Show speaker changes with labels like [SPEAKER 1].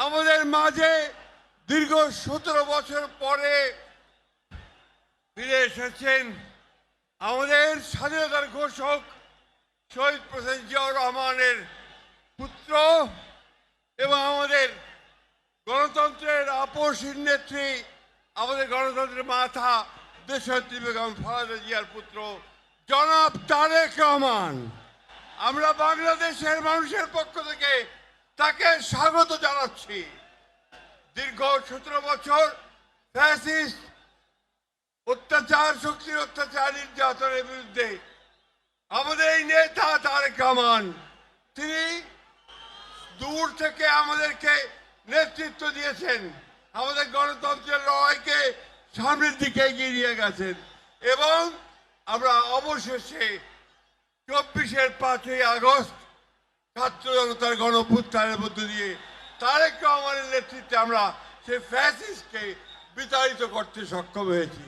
[SPEAKER 1] আমাদের মাঝে দীর্ঘ 17 বছর পরে ফিরে এসেছেন আমাদের স্বাধীনতার ঘোষক শহীদ প্রেসিডেন্ট জিয়াউর রহমানের পুত্র এবং আমাদের গণতন্ত্রের আপসহীন নেত্রী, আমাদের গণতন্ত্রের মাথা দেশনেত্রী বেগম খালেদা জিয়ার পুত্র জনাব তারেক রহমান। আমরা বাংলাদেশের মানুষের পক্ষ থেকে তাকে স্বাগত জানাচ্ছি। দীর্ঘ 17 বছর ফ্যাসিস্ট অত্যাচার, শক্তির অত্যাচার, নির্যাতনের বিরুদ্ধে আমাদের এই নেতা তারেক রহমান, তিনি দূর থেকে আমাদেরকে নেতৃত্ব দিয়েছেন, আমাদের গণতন্ত্রের লড়াইকে সামনের দিকে এগিয়ে নিয়ে গেছেন এবং আমরা অবশেষে 24-এর 5ই আগস্ট ছাত্র জনতার গণঅভ্যুত্থানের মধ্য দিয়ে তারেক রহমানের নেতৃত্বে আমরা সেই ফ্যাসিস্টকে বিতাড়িত করতে সক্ষম হয়েছি।